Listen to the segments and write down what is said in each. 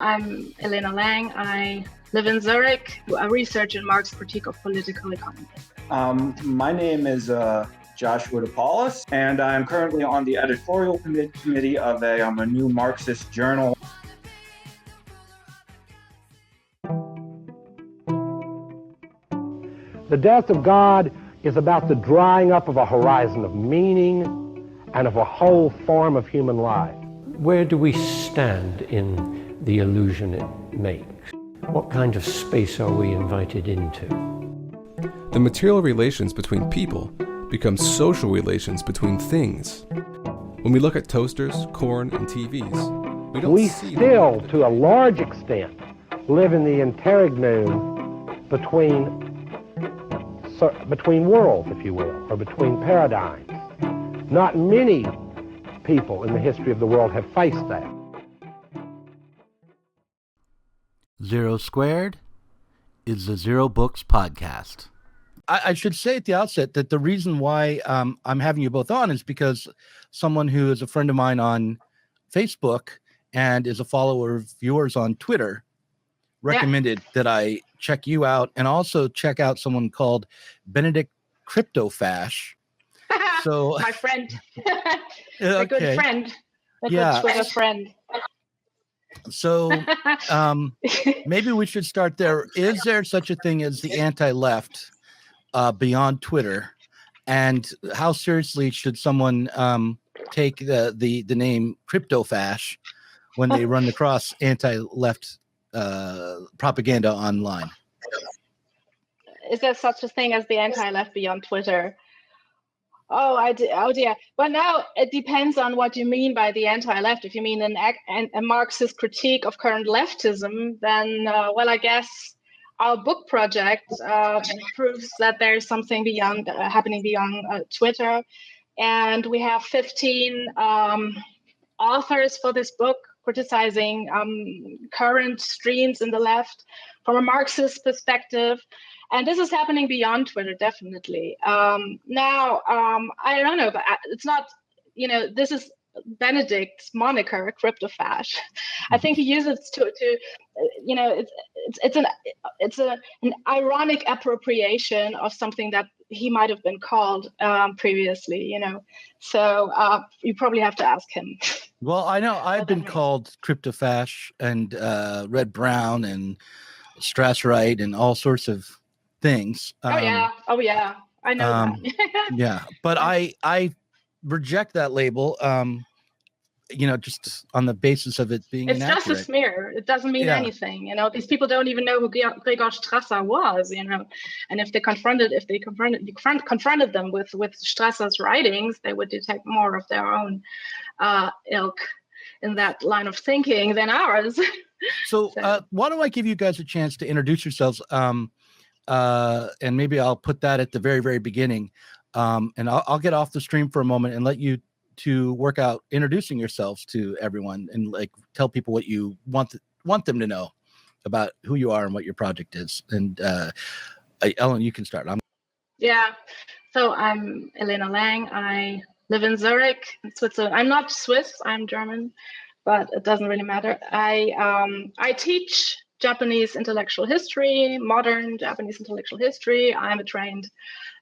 I'm Elena Lange. I live in Zurich. I research in Marx's critique of political economy. My name is Joshua Depaolis, and I'm currently on the editorial committee of a new Marxist journal. The death of God is about the drying up of a horizon of meaning and of a whole form of human life. Where do we stand in the illusion it makes? What kind of space are we invited into? The material relations between people become social relations between things. When we look at toasters, corn, and TVs, we don't see still, to a large extent, live in the interregnum between worlds, if you will, or between paradigms. Not many people in the history of the world have faced that. Zero Squared is the Zero Books podcast. I should say at the outset that the reason why I'm having you both on is because someone who is a friend of mine on Facebook and is a follower of yours on Twitter recommended that I check you out and also check out someone called Benedict Cryptofash. So my friend, a good friend, a good Twitter friend. So maybe we should start there. Is there such a thing as the anti-left beyond Twitter? And how seriously should someone take the name Cryptofash when they run across anti-left propaganda online? Is there such a thing as the anti-left beyond Twitter? Oh dear. Well, now it depends on what you mean by the anti-left. If you mean a Marxist critique of current leftism, then, I guess our book project proves that there's something beyond happening beyond Twitter. And we have 15 authors for this book criticizing current streams in the left from a Marxist perspective. And this is happening beyond Twitter, definitely. Now, I don't know, but it's not, this is Benedict's moniker, Cryptofash. I think he uses to it's an ironic appropriation of something that he might have been called previously, So you probably have to ask him. Well, I know I've been called Cryptofash and Red Brown and Strassrite and all sorts of things. Oh yeah, I know that. Yeah, but I reject that label. Just on the basis of it being it's inaccurate. Just a smear. It doesn't mean anything. These people don't even know who Gregor Strasser was. And if they confronted them with Strasser's writings, they would detect more of their own ilk in that line of thinking than ours. So why don't I give you guys a chance to introduce yourselves? And maybe I'll put that at the very, very beginning. And I'll get off the stream for a moment and let you to work out introducing yourselves to everyone and tell people what you want them to know about who you are and what your project is. And Ellen, you can start. So I'm Elena Lange. I live in Zurich, in Switzerland. I'm not Swiss, I'm German, but it doesn't really matter. I teach Japanese intellectual history, modern Japanese intellectual history. I'm a trained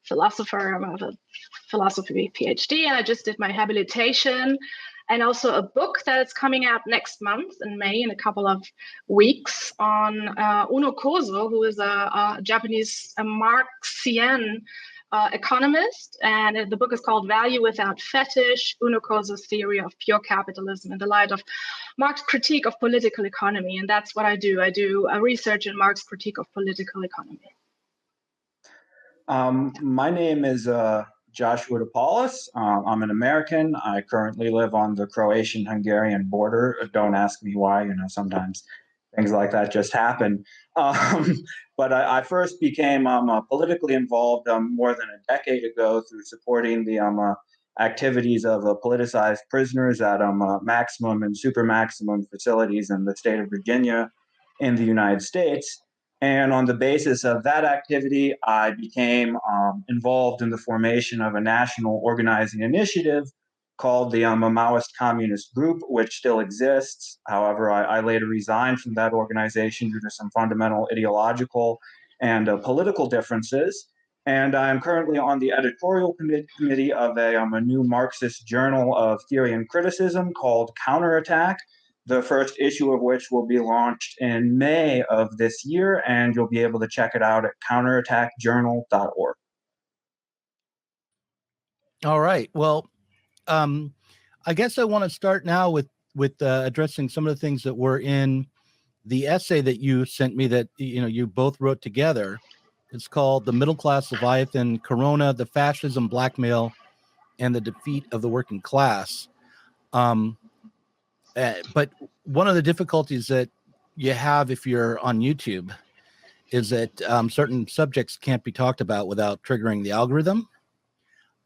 philosopher. I have a philosophy PhD, and I just did my habilitation, and also a book that is coming out next month in May, in a couple of weeks, on Uno Kôzô, who is a Japanese Marxian economist, and the book is called Value Without Fetish, Uno Kôzô's Theory of Pure Capitalism in the Light of Marx's Critique of Political Economy. And that's what I do. I do a research in Marx's Critique of Political Economy. My name is Joshua Depaolis. I'm an American. I currently live on the Croatian-Hungarian border. Don't ask me why, sometimes things like that just happen. But I first became politically involved more than a decade ago through supporting the activities of politicized prisoners at maximum and super maximum facilities in the state of Virginia in the United States. And on the basis of that activity, I became involved in the formation of a national organizing initiative called the Maoist Communist Group, which still exists. However, I later resigned from that organization due to some fundamental ideological and political differences. And I'm currently on the editorial committee of a new Marxist journal of theory and criticism called CounterAttack, the first issue of which will be launched in May of this year, and you'll be able to check it out at counterattackjournal.org. All right. Well, I guess I want to start now with addressing some of the things that were in the essay that you sent me that you both wrote together. It's called "The Middle Class Leviathan: Corona, the Fascism, Blackmail, and the Defeat of the Working Class." But one of the difficulties that you have if you're on YouTube is that certain subjects can't be talked about without triggering the algorithm.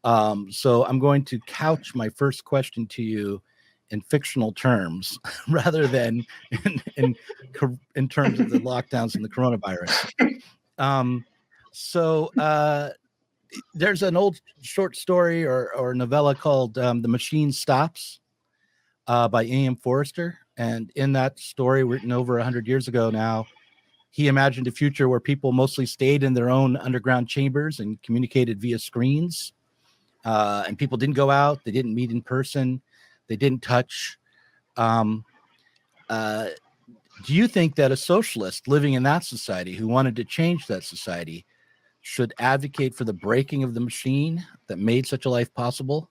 So I'm going to couch my first question to you in fictional terms rather than in terms of the lockdowns and the coronavirus. So there's an old short story or novella called "The Machine Stops" by E.M. Forrester. And in that story, written over 100 years ago now, he imagined a future where people mostly stayed in their own underground chambers and communicated via screens. And people didn't go out. They didn't meet in person. They didn't touch. Do you think that a socialist living in that society who wanted to change that society should advocate for the breaking of the machine that made such a life possible?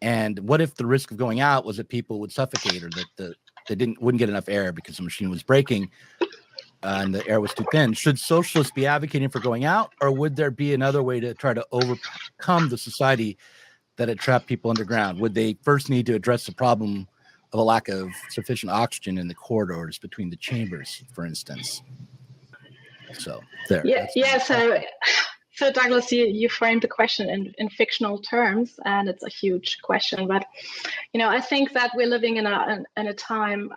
And what if the risk of going out was that people would suffocate, or that they wouldn't get enough air because the machine was breaking and the air was too thin? Should socialists be advocating for going out, or would there be another way to try to overcome the society that had trapped people underground? Would they first need to address the problem of a lack of sufficient oxygen in the corridors between the chambers, for instance? So there. Yeah. So Douglas, you framed the question in fictional terms, and it's a huge question. But I think that we're living in a time,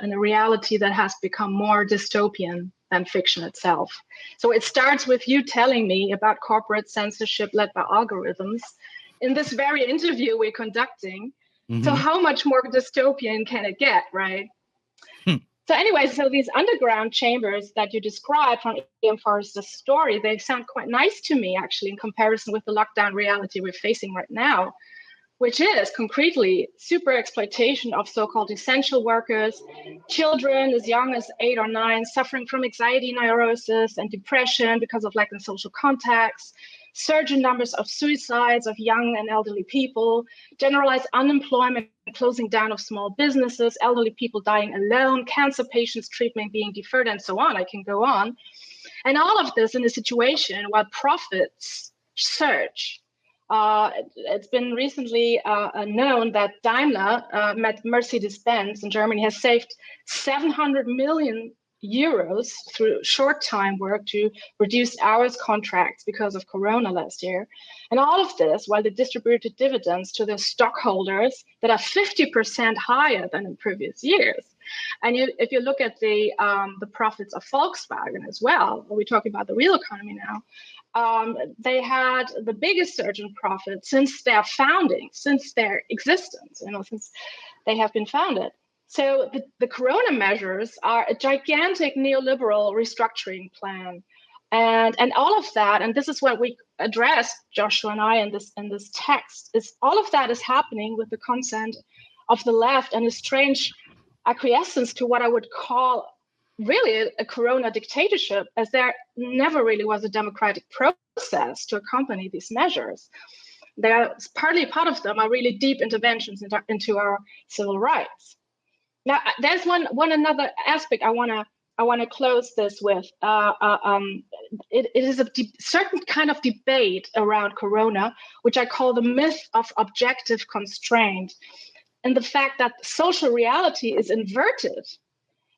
in a reality that has become more dystopian than fiction itself. So it starts with you telling me about corporate censorship led by algorithms in this very interview we're conducting. Mm-hmm. So how much more dystopian can it get, right? So anyway, so these underground chambers that you described from E.M. Forrester's story, they sound quite nice to me, actually, in comparison with the lockdown reality we're facing right now, which is concretely super exploitation of so-called essential workers, children as young as 8 or 9 suffering from anxiety neurosis and depression because of lack of social contacts, surge in numbers of suicides of young and elderly people, generalized unemployment, closing down of small businesses, elderly people dying alone, cancer patients' treatment being deferred, and so on. I can go on. And all of this in a situation where profits surge. It's been recently known that Daimler, Mercedes-Benz in Germany, has saved 700 million euros through short time work to reduced hours contracts because of Corona last year. And all of this while they distributed dividends to their stockholders that are 50% higher than in previous years. And if you look at the profits of Volkswagen as well, we're talking about the real economy now, they had the biggest surge in profit since their founding, since their existence, since they have been founded. So the Corona measures are a gigantic neoliberal restructuring plan. And all of that, and this is what we addressed, Joshua and I, in this text, is all of that is happening with the consent of the left and a strange acquiescence to what I would call really a Corona dictatorship, as there never really was a democratic process to accompany these measures. Partly part of them are really deep interventions into our civil rights. Now, there's one another aspect I want to close this with. It is a certain kind of debate around Corona, which I call the myth of objective constraint, and the fact that social reality is inverted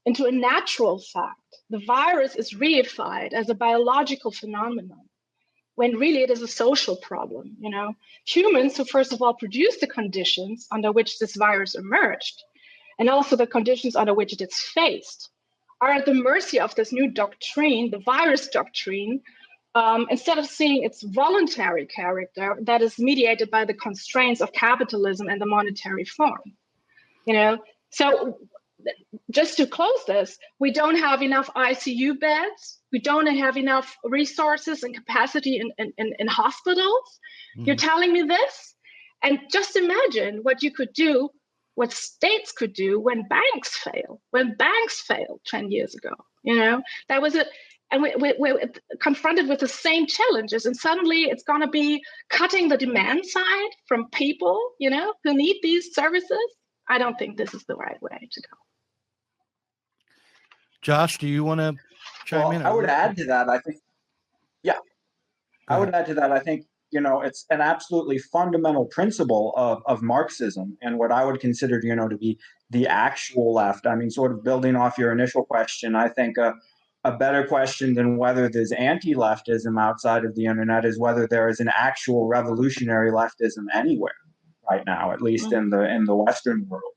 into a natural fact. The virus is reified as a biological phenomenon, when really it is a social problem. Humans who first of all produced the conditions under which this virus emerged, and also the conditions under which it is faced, are at the mercy of this new doctrine, the virus doctrine, instead of seeing its voluntary character that is mediated by the constraints of capitalism and the monetary form. So just to close this, we don't have enough ICU beds. We don't have enough resources and capacity in hospitals. Mm-hmm. You're telling me this? And just imagine what you could do, what states could do when banks fail. When banks failed 10 years ago, that was it. And we're confronted with the same challenges. And suddenly it's going to be cutting the demand side from people, who need these services. I don't think this is the right way to go. Josh, do you want to chime in? I would add to that, I think, it's an absolutely fundamental principle of Marxism and what I would consider, to be the actual left. I mean, sort of building off your initial question, I think a better question than whether there's anti-leftism outside of the internet is whether there is an actual revolutionary leftism anywhere right now, at least in the Western world.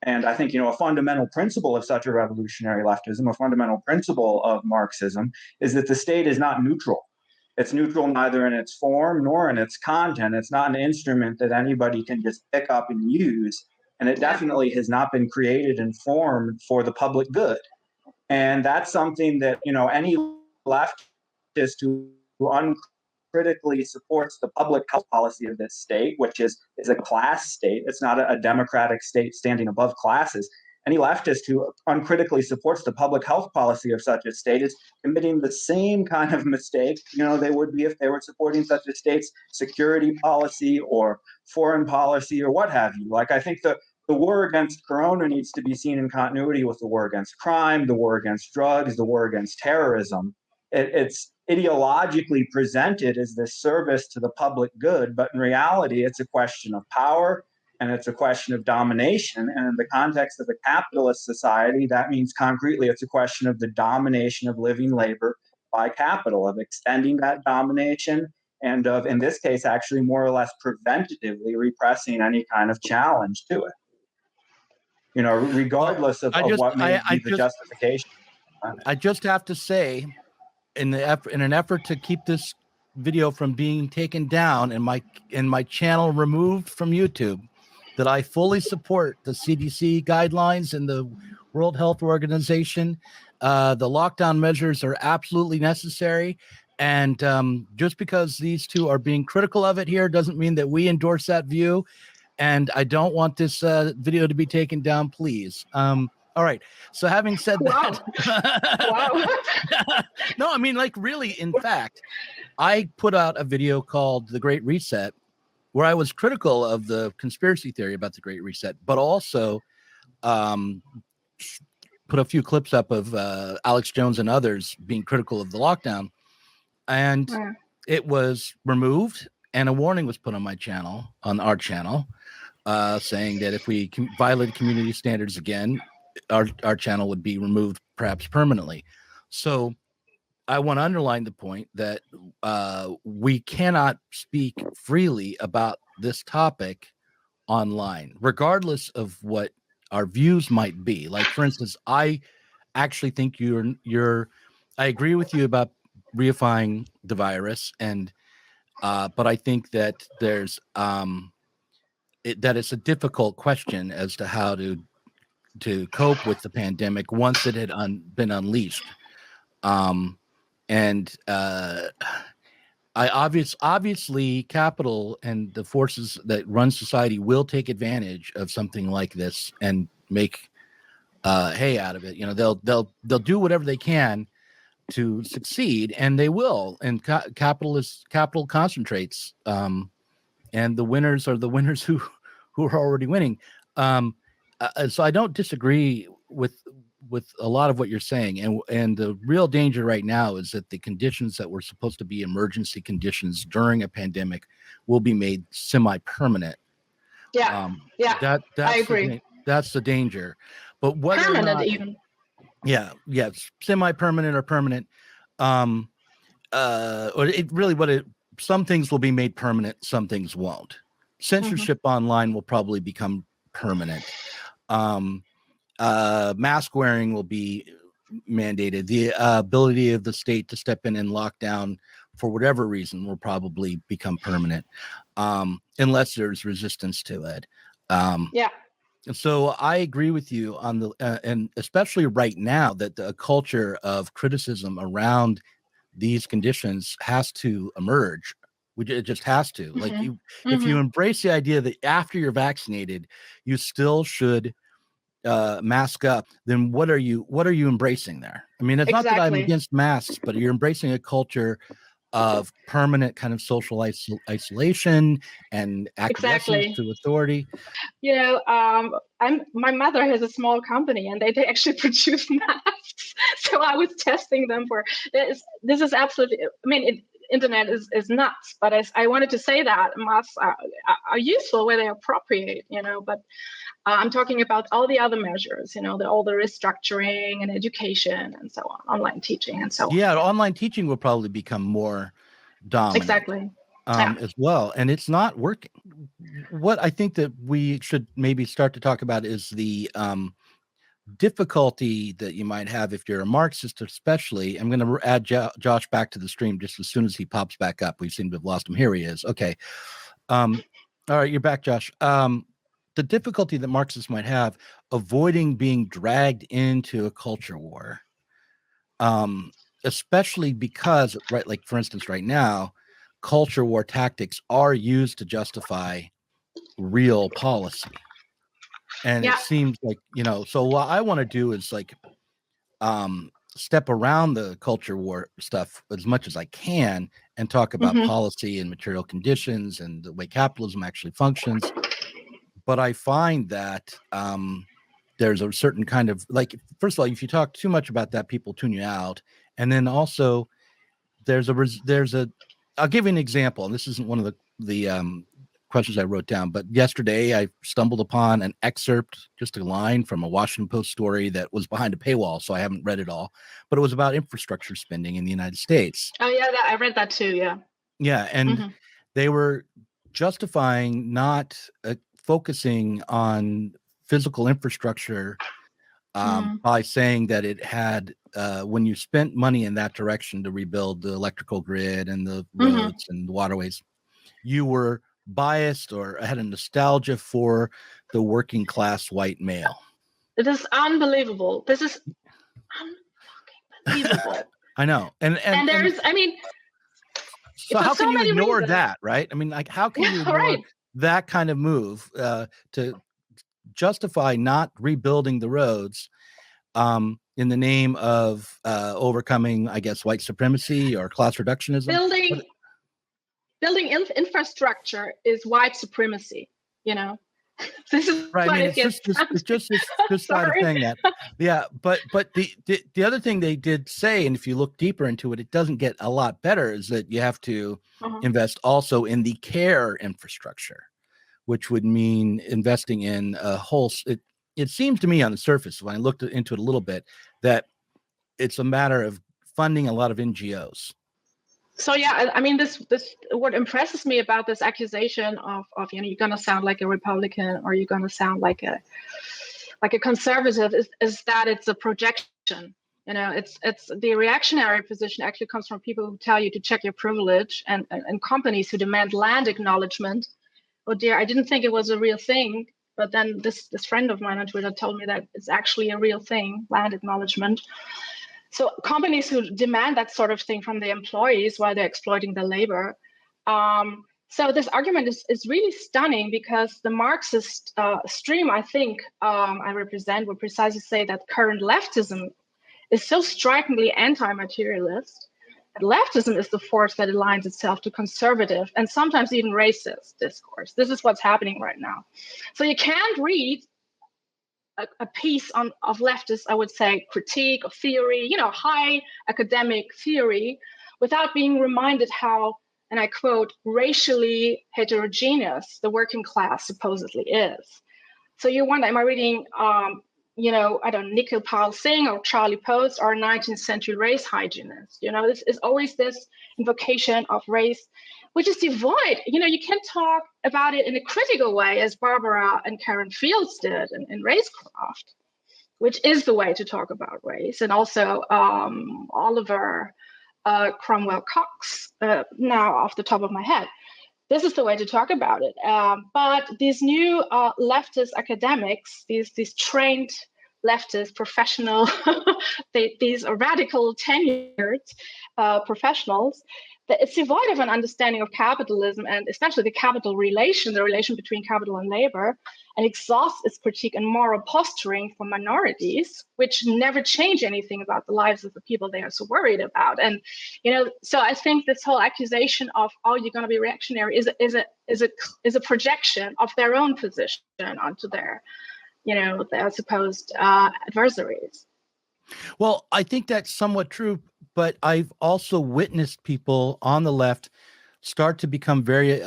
And I think, a fundamental principle of such a revolutionary leftism, a fundamental principle of Marxism, is that the state is not neutral. It's neutral neither in its form nor in its content. It's not an instrument that anybody can just pick up and use. And it definitely has not been created and formed for the public good. And that's something that, any leftist who uncritically supports the public health policy of this state, which is a class state. It's not a democratic state standing above classes. Any leftist who uncritically supports the public health policy of such a state is committing the same kind of mistake, they would be if they were supporting such a state's security policy or foreign policy or what have you. Like, I think the war against corona needs to be seen in continuity with the war against crime, the war against drugs, the war against terrorism. It's ideologically presented as this service to the public good, but in reality, it's a question of power and it's a question of domination. And in the context of a capitalist society, that means concretely it's a question of the domination of living labor by capital, of extending that domination and of, in this case, actually more or less preventatively repressing any kind of challenge to it. Regardless of what may be the justification. I just have to say, in an effort to keep this video from being taken down and my channel removed from YouTube, that I fully support the CDC guidelines and the World Health Organization. The lockdown measures are absolutely necessary. And just because these two are being critical of it here doesn't mean that we endorse that view. And I don't want this video to be taken down, please. All right. So having said that, Wow. No, I mean, like, really, in fact, I put out a video called The Great Reset, where I was critical of the conspiracy theory about the Great Reset, but also put a few clips up of Alex Jones and others being critical of the lockdown. And it was removed, and a warning was put on my channel, on our channel, saying that if we violated community standards again, our channel would be removed, perhaps permanently. So I want to underline the point that we cannot speak freely about this topic online, regardless of what our views might be. Like, for instance, I actually think I agree with you about reifying the virus, and but I think that there's that it's a difficult question as to how to cope with the pandemic once it had been unleashed. Obviously capital and the forces that run society will take advantage of something like this and make hay out of it. They'll do whatever they can to succeed, and they will. And capital concentrates, and the winners are the winners who are already winning. So I don't disagree with a lot of what you're saying, and the real danger right now is that the conditions that were supposed to be emergency conditions during a pandemic will be made semi-permanent. That's I agree. That's the danger. But whether permanent or not, even. Yeah, semi-permanent or permanent. Some things will be made permanent, some things won't. Censorship online will probably become permanent. Mask wearing will be mandated. The ability of the state to step in and lock down for whatever reason will probably become permanent, unless there's resistance to it. Yeah. And so I agree with you on the, and especially right now, that the culture of criticism around these conditions has to emerge. It just has to. Like if you embrace the idea that after you're vaccinated, you still should mask up, then what are you embracing there? I mean, it's not that I'm against masks, but you're embracing a culture of permanent kind of social isolation and acquiescence to authority. You know, my mother has a small company, and they actually produce masks. So I was testing them for this. This is absolutely. I mean, internet is nuts, but I wanted to say that masks are useful where they're appropriate. You know, but I'm talking about all the other measures. You know, all the restructuring and education and so on, online teaching and so on. Yeah, online teaching will probably become more dominant. Exactly. As well, and it's not working. What I think that we should maybe start to talk about is the difficulty that you might have if you're a Marxist, especially. I'm going to add Josh back to the stream just as soon as he pops back up. We seem to have lost him. Here he is. Okay. All right, you're back, Josh. The difficulty that Marxists might have avoiding being dragged into a culture war, especially because, right, like for instance, right now, culture war tactics are used to justify real policy. And it seems like, you know, so what I want to do is like step around the culture war stuff as much as I can and talk about policy and material conditions and the way capitalism actually functions. But I find that there's a certain kind of, like, first of all, if you talk too much about that, people tune you out. And then also there's a I'll give you an example, and this isn't one of the questions I wrote down, but yesterday I stumbled upon an excerpt, just a line from a Washington Post story that was behind a paywall, so I haven't read it all, but it was about infrastructure spending in the United States. Oh yeah, I read that too. Yeah. Yeah, and they were justifying not focusing on physical infrastructure by saying that it had, when you spent money in that direction to rebuild the electrical grid and the roads and the waterways, you were biased or had a nostalgia for the working class white male. It is unbelievable. This is unbelievable. I know. And there's, I mean, so how can you ignore that, right? I mean, like, how can you ignore that kind of move to justify not rebuilding the roads in the name of overcoming, I guess, white supremacy or class reductionism? Building infrastructure is white supremacy, you know. This is right. I mean, it's just this side of saying that. Yeah, but the other thing they did say, and if you look deeper into it, it doesn't get a lot better, is that you have to invest also in the care infrastructure, which would mean investing in a whole. It seems to me on the surface, when I looked into it a little bit, that it's a matter of funding a lot of NGOs. So yeah, I mean, this what impresses me about this accusation of you know, you're going to sound like a Republican or you're going to sound like a conservative is that it's a projection. You know, it's the reactionary position actually comes from people who tell you to check your privilege and companies who demand land acknowledgement. Oh dear, I didn't think it was a real thing, but then this friend of mine on Twitter told me that it's actually a real thing, land acknowledgement. So companies who demand that sort of thing from the employees while they're exploiting the labor. So this argument is really stunning, because the Marxist stream I think I represent would precisely say that current leftism is so strikingly anti-materialist. that leftism is the force that aligns itself to conservative and sometimes even racist discourse. This is what's happening right now. So you can't read a piece of leftist, I would say, critique or theory, you know, high academic theory, without being reminded how, and I quote, racially heterogeneous the working class supposedly is. So you wonder, am I reading, you know, I don't know, Nikhil Pal Singh or Charlie Post or 19th century race hygienist? You know, this is always this invocation of race, which is devoid. You know, you can't talk about it in a critical way as Barbara and Karen Fields did in Racecraft. which is the way to talk about race, and also Oliver Cromwell Cox, now off the top of my head. This is the way to talk about it. But these new leftist academics, these trained leftist professional, these radical tenured professionals, it's devoid of an understanding of capitalism and especially the capital relation, the relation between capital and labor, and exhausts its critique and moral posturing for minorities, which never change anything about the lives of the people they are so worried about. And so I think this whole accusation of, oh, you're going to be reactionary is a projection of their own position onto their supposed adversaries. Well, I think that's somewhat true, but I've also witnessed people on the left start to become very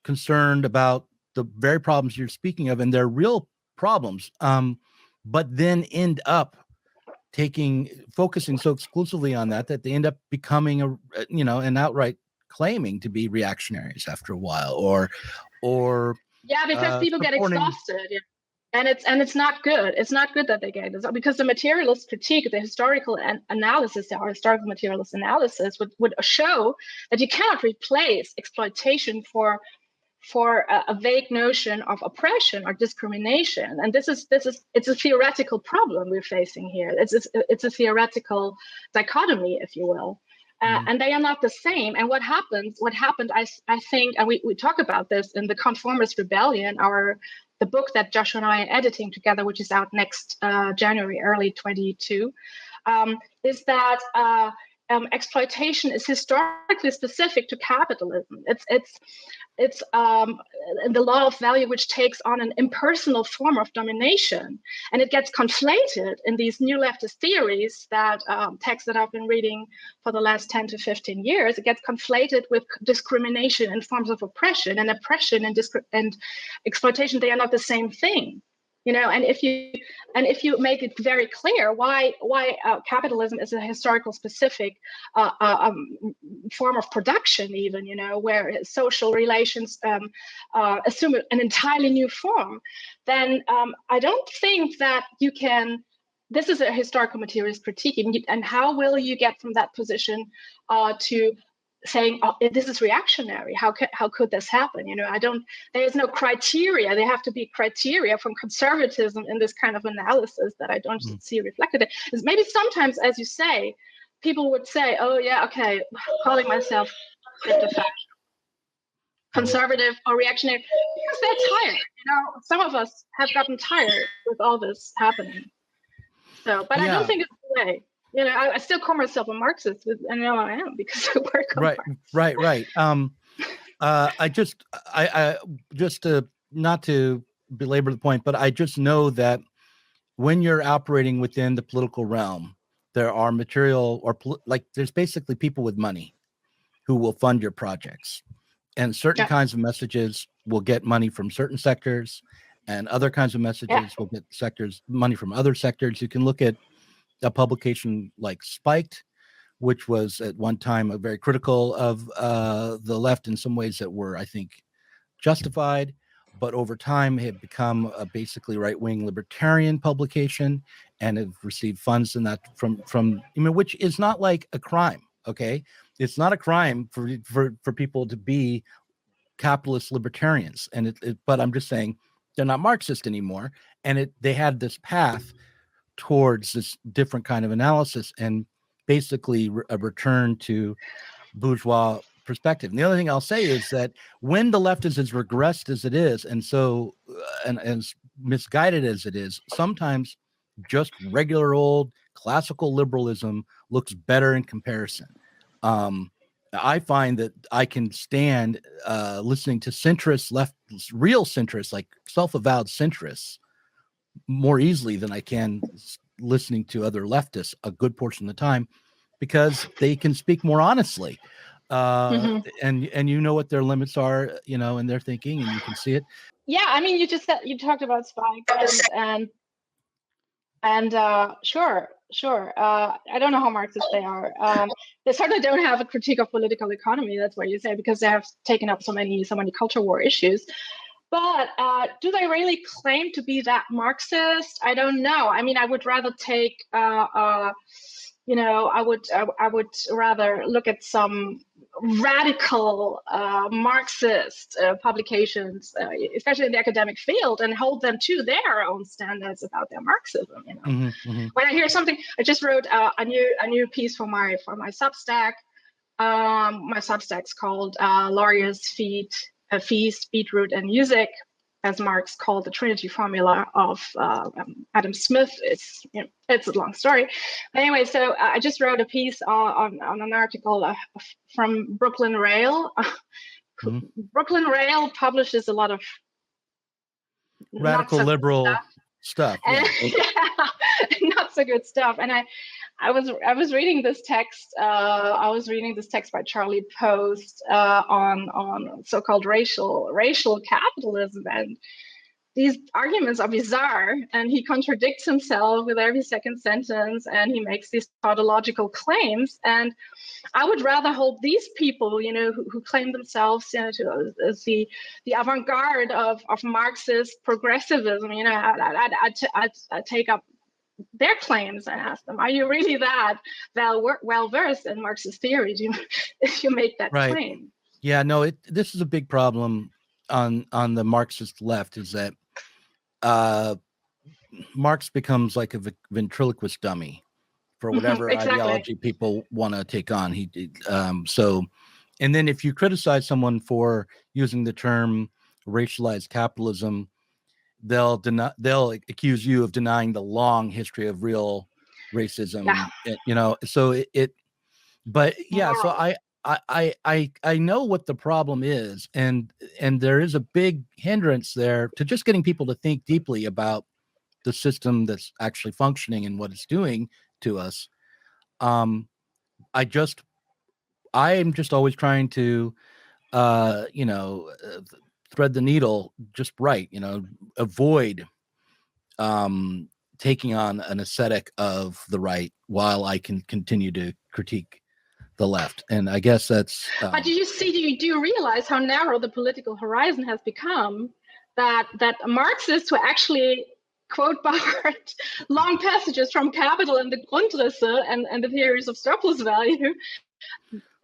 concerned about the very problems you're speaking of, and they're real problems, but then end up focusing so exclusively on that they end up becoming an outright claiming to be reactionaries after a while, or because people get exhausted. Yeah. And it's not good. It's not good that they get this, because the materialist critique, the historical analysis, or historical materialist analysis would show that you cannot replace exploitation for a vague notion of oppression or discrimination. And it's a theoretical problem we're facing here. It's a theoretical dichotomy, if you will. And they are not the same. And what happened, I think, and we talk about this in the Conformist Rebellion, the book that Joshua and I are editing together, which is out next January, early 22, is that exploitation is historically specific to capitalism. It's the law of value, which takes on an impersonal form of domination, and it gets conflated in these new leftist theories that texts that I've been reading for the last 10 to 15 years. It gets conflated with discrimination and forms of oppression, and oppression and exploitation. They are not the same thing. And if you make it very clear why capitalism is a historical specific form of production, even where social relations assume an entirely new form, then I don't think that you can. This is a historical materialist critique, and how will you get from that position to saying, oh, this is reactionary? How could this happen? There's no criteria. There have to be criteria from conservatism in this kind of analysis that I don't see reflected. Maybe sometimes, as you say, people would say, oh yeah, okay, calling myself conservative or reactionary, because they're tired. Some of us have gotten tired with all this happening. So, but I don't think it's the way. I still call myself a Marxist, and I know I am because I work on Right. I just not to belabor the point, but I just know that when you're operating within the political realm, there are material there's basically people with money who will fund your projects, and certain kinds of messages will get money from certain sectors, and other kinds of messages will get money from other sectors. You can look at a publication like Spiked, which was at one time a very critical of the left in some ways that were, I think, justified, but over time had become a basically right-wing libertarian publication, and have received funds in that from which is not like a crime. Okay, it's not a crime for people to be capitalist libertarians, and but I'm just saying they're not Marxist anymore, and they had this path towards this different kind of analysis and basically a return to bourgeois perspective. And the other thing I'll say is that when the left is as regressed as it is, and so and as misguided as it is, sometimes just regular old classical liberalism looks better in comparison. I find that I can stand listening to centrists, real centrists, like self-avowed centrists, more easily than I can listening to other leftists a good portion of the time, because they can speak more honestly. And what their limits are, in their thinking, and you can see it. Yeah, I mean, you talked about Spike and sure. I don't know how Marxist they are. They certainly don't have a critique of political economy. That's what you say, because they have taken up so many culture war issues. But do they really claim to be that Marxist? I don't know. I mean, I would rather take, I would rather look at some radical Marxist publications, especially in the academic field, and hold them to their own standards about their Marxism. When I hear something, I just wrote a new piece for my Substack. My Substack's called Lawyers, Feast, Beetroot, and Music, as Marx called the Trinity formula of Adam Smith. It's a long story. But anyway, so I just wrote a piece on an article from Brooklyn Rail. Brooklyn Rail publishes a lot of radical liberal stuff. Yeah. Not so good stuff. And I was reading this text. I was reading this text by Charlie Post on so-called racial capitalism, and these arguments are bizarre. And he contradicts himself with every second sentence, and he makes these tautological claims. And I would rather hold these people, who claim themselves, as the avant-garde of Marxist progressivism. I take up their claims and ask them, are you really that well versed in Marxist theory if you make that claim? Yeah, no, this is a big problem on the Marxist left, is that Marx becomes like a ventriloquist dummy for whatever ideology people want to take on. And then if you criticize someone for using the term racialized capitalism, they'll accuse you of denying the long history of real racism. So I know what the problem is, and there is a big hindrance there to just getting people to think deeply about the system that's actually functioning and what it's doing to us. I am just always trying to thread the needle just right, avoid taking on an aesthetic of the right while I can continue to critique the left. And I guess that's but do you realize how narrow the political horizon has become, that Marxists who actually quote borrowed long passages from Capital and the Grundrisse and the theories of surplus value,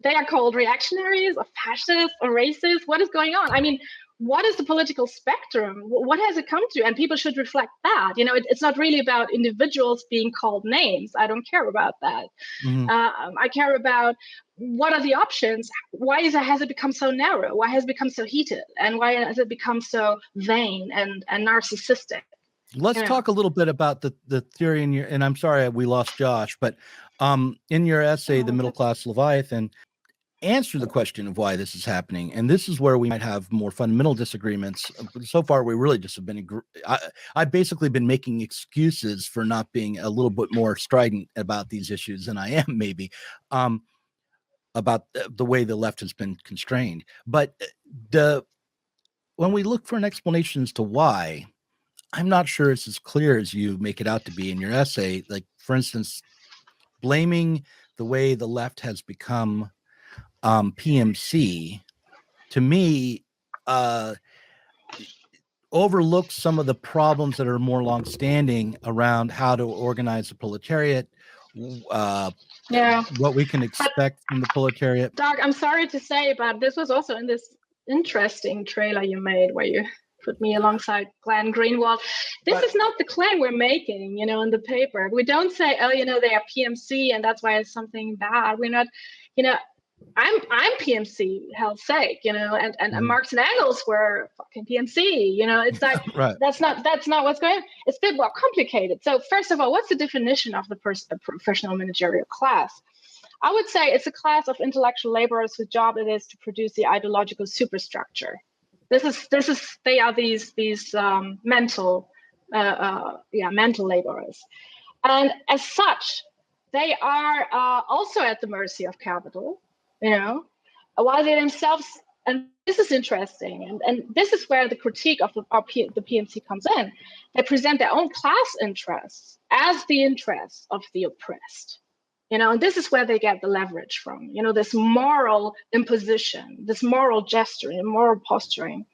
they are called reactionaries or fascists or racist? What is going on? I mean, what is the political spectrum? What has it come to? And people should reflect that. It's not really about individuals being called names. I don't care about that. I care about what are the options. Why has it become so narrow? Why has it become so heated? And why has it become so vain and narcissistic? Let's talk a little bit about the theory in and I'm sorry we lost Josh, but in your essay, The Middle Class Leviathan, answer the question of why this is happening. And this is where we might have more fundamental disagreements. So far, we really just have been, I've basically been making excuses for not being a little bit more strident about these issues than I am maybe, about the way the left has been constrained. But when we look for an explanation as to why, I'm not sure it's as clear as you make it out to be in your essay. Like, for instance, blaming the way the left has become PMC, to me, overlooks some of the problems that are more longstanding around how to organize the proletariat, what we can expect from the proletariat. Doug, I'm sorry to say, but this was also in this interesting trailer you made where you put me alongside Glenn Greenwald. This is not the claim we're making, in the paper. We don't say, they are PMC and that's why it's something bad. We're not, I'm PMC, hell's sake, and Marx and Engels were fucking PMC, it's like, that's not what's going on. It's a bit more complicated. So first of all, what's the definition of the professional managerial class? I would say it's a class of intellectual laborers whose job it is to produce the ideological superstructure. They are these mental laborers. And as such, they are also at the mercy of capital, while they themselves, and this is interesting, and this is where the critique of the PMC comes in. They present their own class interests as the interests of the oppressed. And this is where they get the leverage from, this moral imposition, this moral gesturing, moral posturing.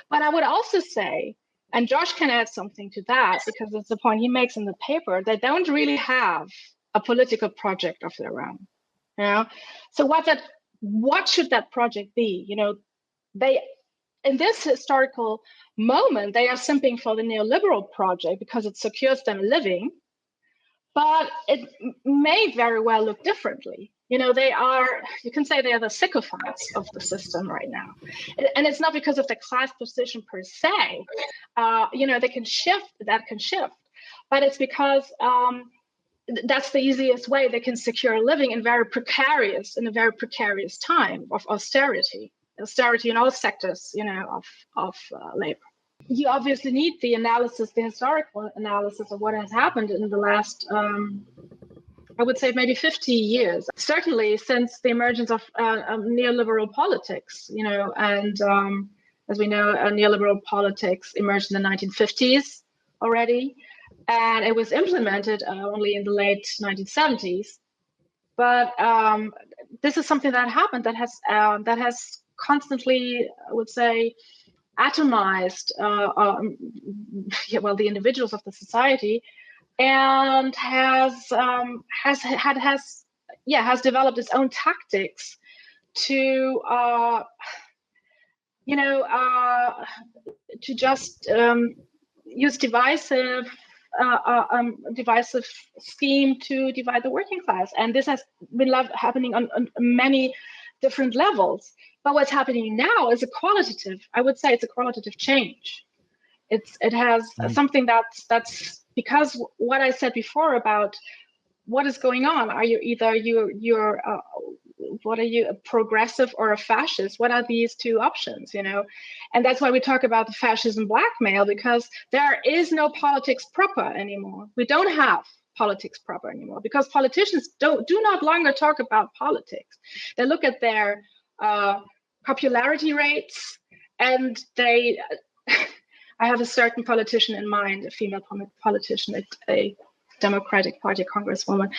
But I would also say, and Josh can add something to that, because it's the point he makes in the paper, they don't really have a political project of their own. So what should that project be? They, in this historical moment, they are simping for the neoliberal project because it secures them a living, but it may very well look differently. They are, you can say they are the sycophants of the system right now. And it's not because of the class position per se. They can shift, but it's because that's the easiest way they can secure a living in a very precarious time of austerity in all sectors, of labor. You obviously need the historical analysis of what has happened in the last, I would say maybe 50 years, certainly since the emergence of neoliberal politics, and as we know, neoliberal politics emerged in the 1950s already, and it was implemented only in the late 1970s. But this is something that happened that has constantly, I would say, atomized the individuals of the society, and has developed its own tactics to just use divisive scheme to divide the working class, and this has been happening on many different levels. But what's happening now is I would say it's a qualitative change. It has something that's because what I said before about what is going on. Are you what are you, a progressive or a fascist? What are these two options, And that's why we talk about the fascism blackmail, because there is no politics proper anymore. We don't have politics proper anymore because politicians do not longer talk about politics. They look at their popularity rates, and I have a certain politician in mind, a female politician, a Democratic Party congresswoman,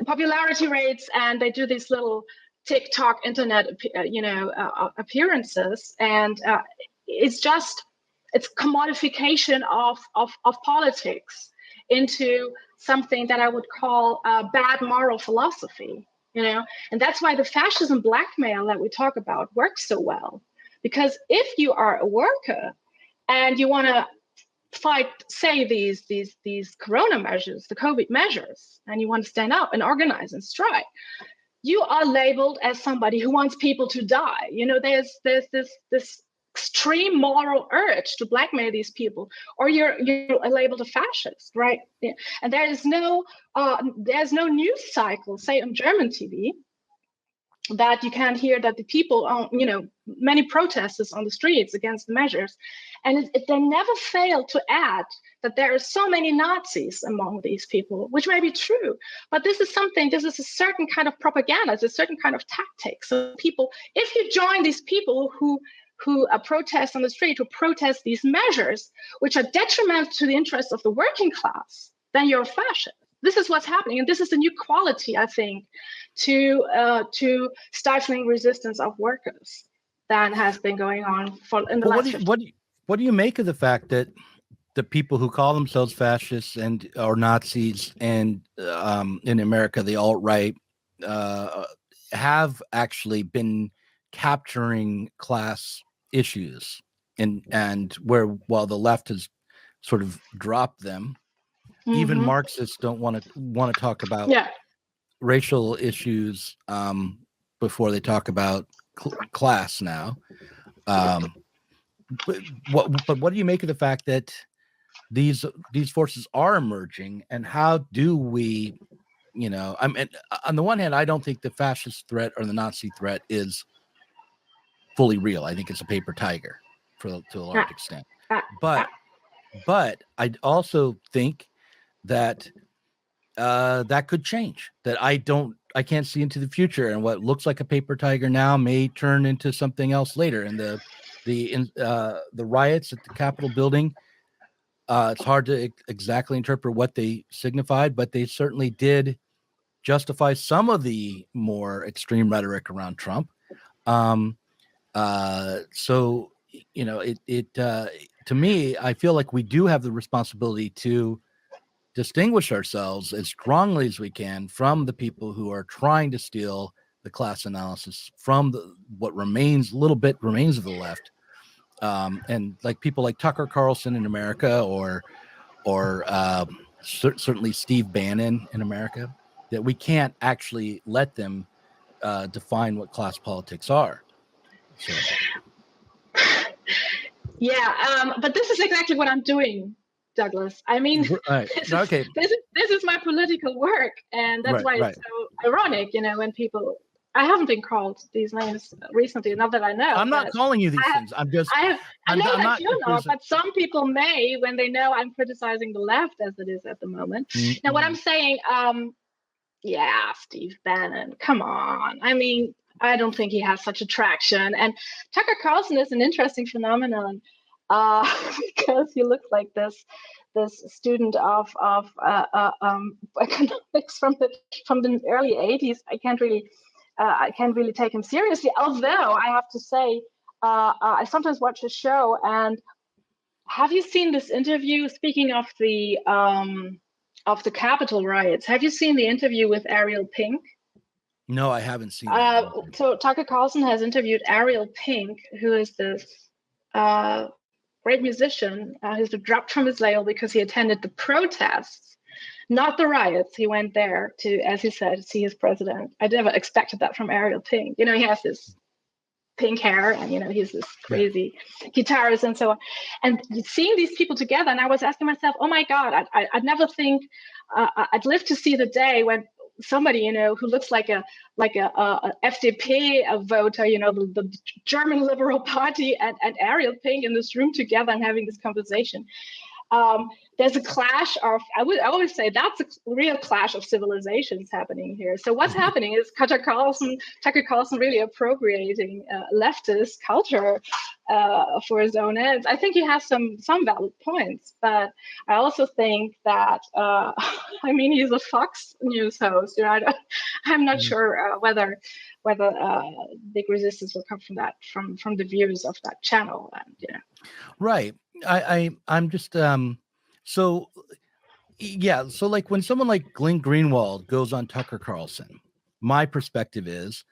popularity rates, and they do these little TikTok internet, appearances, and it's commodification of politics into something that I would call bad moral philosophy, and that's why the fascism blackmail that we talk about works so well, because if you are a worker and you want to fight, say, these corona measures, the COVID measures, and you want to stand up and organize and strike, you are labeled as somebody who wants people to die. There's this extreme moral urge to blackmail these people, or you're labeled a fascist, right? Yeah. And there's no news cycle, say on German TV, that you can't hear that the people, many protesters on the streets against the measures, and they never fail to add that there are so many Nazis among these people, which may be true, but this is a certain kind of propaganda, it's a certain kind of tactic. So people, if you join these people who protest on the street, who protest these measures, which are detrimental to the interests of the working class, then you're a fascist. This is what's happening, and this is a new quality, I think, to stifling resistance of workers that has been going on in the last. What do you make of the fact that the people who call themselves fascists or Nazis and in America, the alt-right, have actually been capturing class issues, and while the left has sort of dropped them, even Marxists don't want to talk about racial issues before they talk about class now. But what do you make of the fact that these forces are emerging, and how do we, I mean, on the one hand, I don't think the fascist threat or the Nazi threat is fully real. I think it's a paper tiger to a large extent. But I also think that that could change. That I can't see into the future, and what looks like a paper tiger now may turn into something else later. And the riots at the Capitol building, it's hard to exactly interpret what they signified, but they certainly did justify some of the more extreme rhetoric around Trump. So, you know, to me, I feel like we do have the responsibility to distinguish ourselves as strongly as we can from the people who are trying to steal the class analysis from what remains of the left. And like people like Tucker Carlson in America, or certainly Steve Bannon in America, that we can't actually let them define what class politics are. So. Yeah, but this is exactly what I'm doing, Douglas. I mean, this is my political work, and that's why it's so ironic, you know, when people. I haven't been called these names recently, not that I know. I'm not calling you these things. I know that you know, but some people may when they know I'm criticizing the left as it is at the moment. Mm-hmm. Now, what I'm saying, Steve Bannon, come on. I mean, I don't think he has such attraction. And Tucker Carlson is an interesting phenomenon because he looks like this student of economics from the early 80s. I can't really take him seriously. Although I have to say, I sometimes watch his show. And have you seen this interview? Speaking of the Capitol riots, have you seen the interview with Ariel Pink? No, I haven't seen So Tucker Carlson has interviewed Ariel Pink, who is this great musician who's been dropped from his label because he attended the protests, not the riots. He went there to, as he said, see his president. I never expected that from Ariel Pink. You know, he has this pink hair, and, you know, he's this crazy guitarist and so on. And seeing these people together, and I was asking myself, oh my God, I'd never think I'd live to see the day when somebody, you know, who looks like a FDP voter, you know, the German Liberal Party, and Ariel Pink in this room together and having this conversation. There's a clash of, I always say that's a real clash of civilizations happening here. So what's happening is Tucker Carlson really appropriating leftist culture for his own ends. I think he has some valid points, but I also think that, I mean, he's a Fox News host. You know, I'm not sure whether big resistance will come from that, from the views of that channel. And, you know. Right. I'm just so like when someone like Glenn Greenwald goes on Tucker Carlson, my perspective is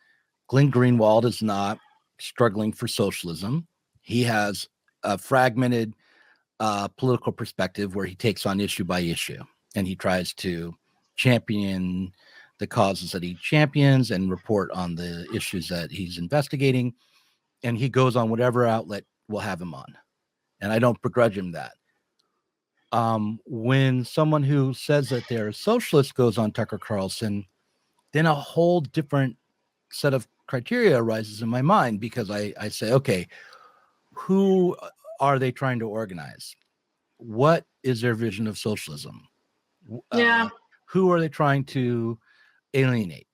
Glenn Greenwald is not struggling for socialism. He has a fragmented political perspective where he takes on issue by issue, and he tries to champion the causes that he champions and report on the issues that he's investigating, and he goes on whatever outlet will have him on. And I don't begrudge him that. When someone who says that they're a socialist goes on Tucker Carlson, then a whole different set of criteria arises in my mind, because I say, okay, who are they trying to organize? What is their vision of socialism? Who are they trying to alienate?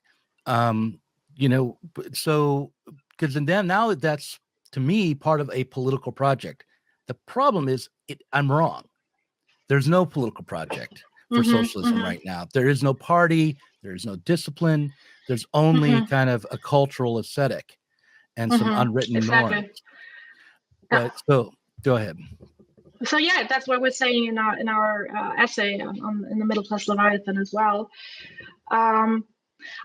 You know, so because then now that's, to me, part of a political project. The problem is I'm wrong. There's no political project for socialism right now. There is no party. There is no discipline. There's only kind of a cultural aesthetic and some unwritten norms. But so go ahead. So yeah, that's what we're saying in our essay in the Middle Class Leviathan as well.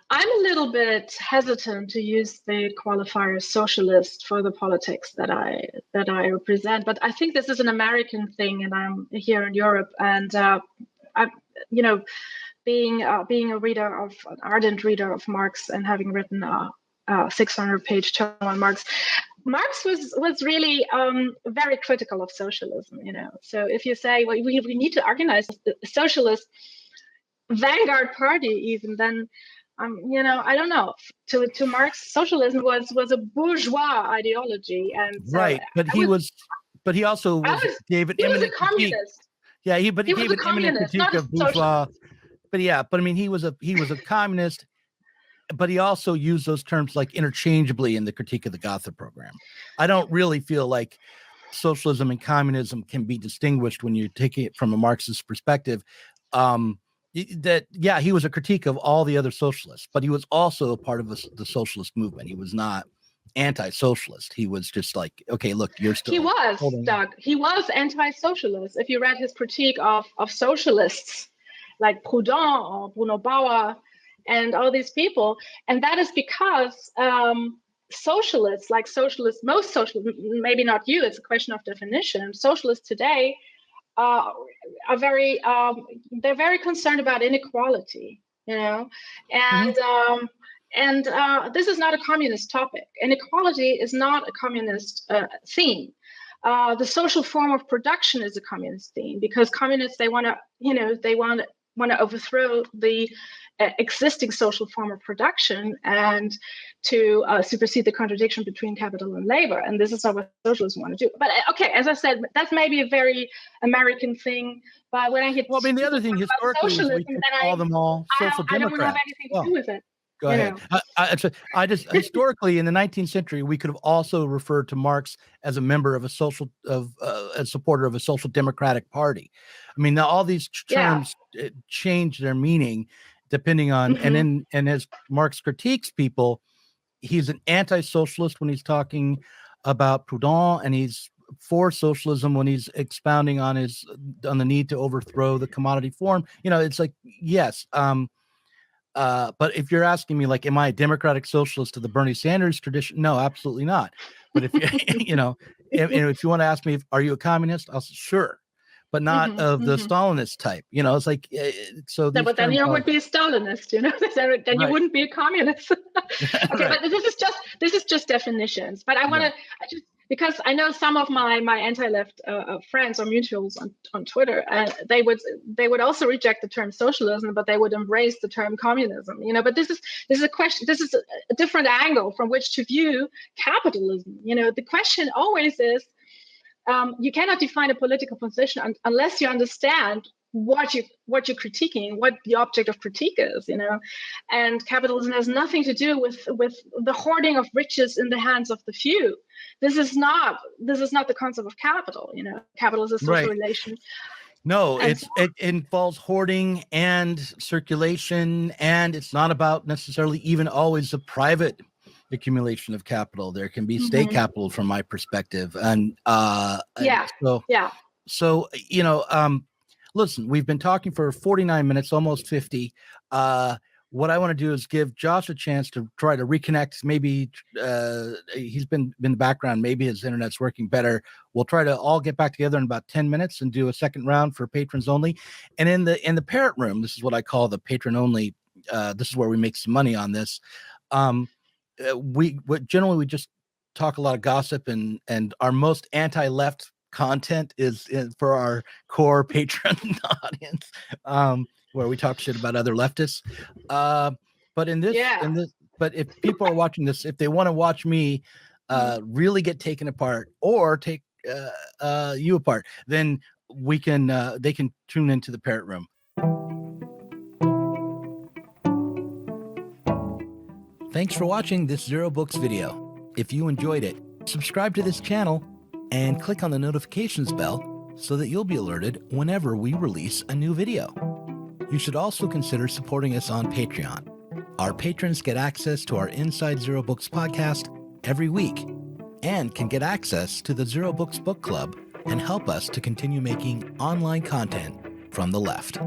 I'm a little bit hesitant to use the qualifier socialist for the politics that I represent, but I think this is an American thing, and I'm here in Europe, and I'm, you know, being an ardent reader of Marx, and having written a 600-page tome on Marx. Marx was really very critical of socialism, you know. So if you say, well, we need to organize a socialist vanguard party, even then. You know, I don't know. To Marx, socialism was a bourgeois ideology, and right. But he also gave an eminent communist. Critique. Yeah, he gave an eminent critique of bourgeois. But I mean, he was a communist. But he also used those terms like interchangeably in the critique of the Gotha program. I don't really feel like socialism and communism can be distinguished when you're taking it from a Marxist perspective. he was a critique of all the other socialists, but he was also a part of the socialist movement. He was not anti-socialist. He was just like, okay, look, you're still. He was, Doug. He was anti-socialist. If you read his critique of socialists like Proudhon or Bruno Bauer and all these people, and that is because socialists, most socialists, maybe not you, it's a question of definition. Socialists today are very, they're very concerned about inequality, and this is not a communist topic. Inequality is not a communist theme. The social form of production is a communist theme, because communists, they want to overthrow the existing social form of production and to supersede the contradiction between capital and labor. And this is not what socialists want to do. But okay, as I said, that's maybe a very American thing. But when I hit, well, I mean, the other thing historically is we can call them all social democrats. I don't want to have anything to do with it. Go ahead. I just historically in the 19th century, we could have also referred to Marx as a member of a supporter of a social democratic party. I mean, now all these terms change their meaning depending on, and as Marx critiques people, he's an anti-socialist when he's talking about Proudhon, and he's for socialism when he's expounding on the need to overthrow the commodity form. It's like, yes. But if you're asking me, like, am I a democratic socialist to the Bernie Sanders tradition? No, absolutely not. But if if you want to ask me, are you a communist? I'll say, sure, but not of the Stalinist type. It's like, so. No, but then you would be a Stalinist, then you wouldn't be a communist. Okay, but this is just definitions. But I want to because I know some of my anti-left friends or mutuals on Twitter, they would also reject the term socialism, but they would embrace the term communism. But this is a question. This is a different angle from which to view capitalism. The question always is, you cannot define a political position unless you understand what you're critiquing, what the object of critique is, and capitalism has nothing to do with the hoarding of riches in the hands of the few. This is not the concept of capital. Capital is a social relation. No, it involves hoarding and circulation, and it's not about necessarily even always the private accumulation of capital. There can be state capital from my perspective, and so listen, we've been talking for 49 minutes, almost 50. What I want to do is give Josh a chance to try to reconnect. Maybe he's been in the background. Maybe his internet's working better. We'll try to all get back together in about 10 minutes and do a second round for patrons only. And in the parent room, this is what I call the patron only. This is where we make some money on this. We just talk a lot of gossip, and our most anti-left content is for our core patron audience, where we talk shit about other leftists. But but if people are watching this, if they want to watch me really get taken apart or take you apart, then they can tune into the parent room. Thanks for watching this Zero Books video. If you enjoyed it, subscribe to this channel and click on the notifications bell so that you'll be alerted whenever we release a new video. You should also consider supporting us on Patreon. Our patrons get access to our Inside Zero Books podcast every week and can get access to the Zero Books Book Club and help us to continue making online content from the left.